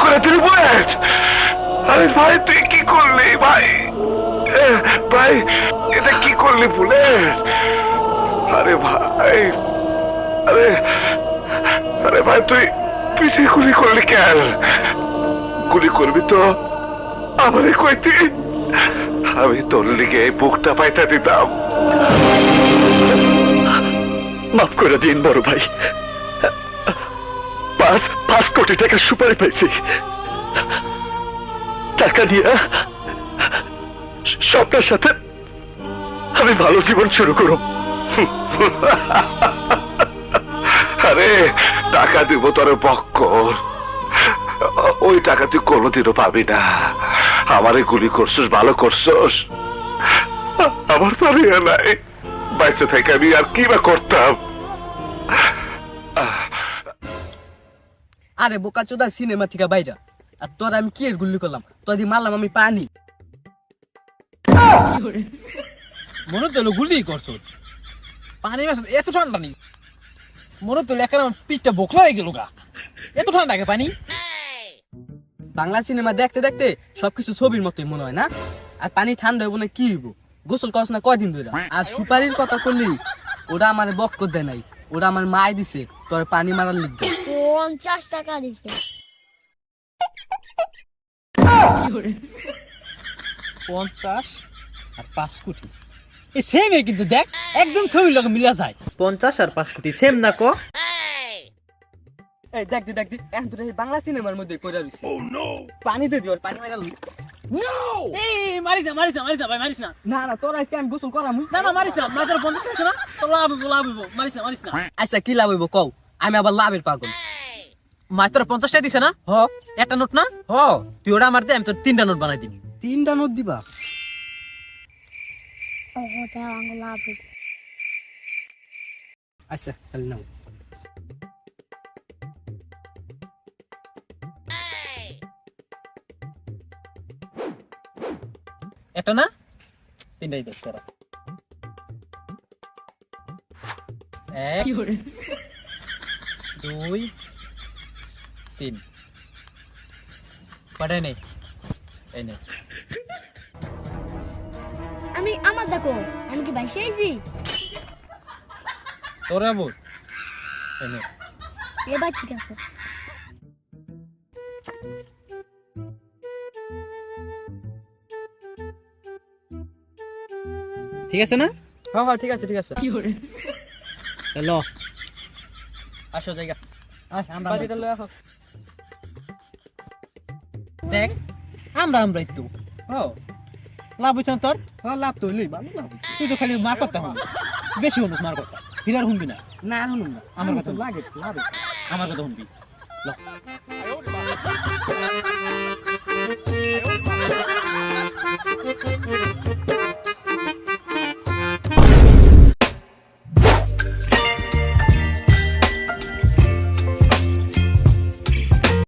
করে দিলি বুলেট? আরে ভাই তুই কি করলি ভাই? ভাই এটা কি করলি বুলেট? আরে ভাই, আরে আরে ভাই তুই পিঠে গুলি করলি কেন? গুলি করবি তো আমারে কইতি, আমি তোর লিগে বুকটা পাইতা দিতাম। মাফ করে দিন বড় ভাই, 5 কোটি টাকা সুপারি পাইছি। টাকা নিয়ে স্বপ্নের সাথে আমি ভালো জীবন শুরু করব। আরে টাকা দিব তোর বক্কর, ওই টাকা তুই কোনোদিনও পাবি না। আমারে গুলি করছিস, ভালো করছিস, আমার তো আর নাই। বাইসে থেকে আমি আর কি বা করতাম? আরে বোকা চোদা সিনেমা থেকে বাইরা, আর তোর আমি কি এর গুল্লি করলাম? তোর দিয়ে মারলাম আমি পানি। মনে তো গুলি করছো, পানি মাছ এত ঠান্ডা নেই। মনে তো লেখা আমার পিঠটা বোকলা হয়ে গেল গা, এত ঠান্ডা গে পানি। বাংলা সিনেমা দেখতে দেখতে সবকিছু ছবির মতোই মনে হয় না? আর পানি ঠান্ডা হইব না কি হইব? গোসল করছ না কয়দিন ধরে? আর সুপারির কথা করলি, ওরা আমার বক্কর দেয় নাই, ওরা আমার মায় দিছে তোর পানি মারার লিখবে। 50 টাকা দিছে। 50 আর 5 কোটি এই সেম কিন্তু দেখ, একদম ছবির লগে মিলা যায়। 50 আর 5 কোটি সেম না কো? এই দেখ দেখ এখন তোর এই বাংলা সিনেমার মধ্যে কইরা দিছে। পানিতে দিও, পানি মারার লিখ। এই মারিস না ভাই, মারিস না। না না তোর আজকে আমি গোসল করামু। না মারিস না, মাত্র 50 আছে না, তো লাভ হইব। মারিস না। আচ্ছা কি লাভ হইব কও? আমি আবার লাভের পাগল। মাত্র 50 টাকা দিছে না? হ একটা নোট না? হ, তুই ওটা মার দে, আমি তোর 3টা নোট বানাই দিবি। 3টা নোট দিবা? ও দাও আঙ্গুল লাভ হইব। আচ্ছা তাহলে নাও। একটা না, 3টাই দেখ তোরা। 1 2 3 পাঠাই নেই, এই নে। আমি আমার দেখো, আমি কি বাইসে আইছি? তোরা বল, এই নে। এবার ঠিক আছে। ঠিক আছে না? হ্যাঁ ঠিক আছে ঠিক আছে। চলো আসো জায়গা। আমরা বাজিটা লয়ে আসো। দেখ, আমরা একটু লাভ হইছ না তোর? হ্যাঁ লাভ তো হইলই, ভালো লাভ হইছে। তুই তো খালি মার কথা শুনবি, বেশি শুনিস মার কথা, হিলার শুনবি না। না শুনুন না, আমার কথা তো লাগে লাভ হইছে। আমার কথা শুনবি। ল।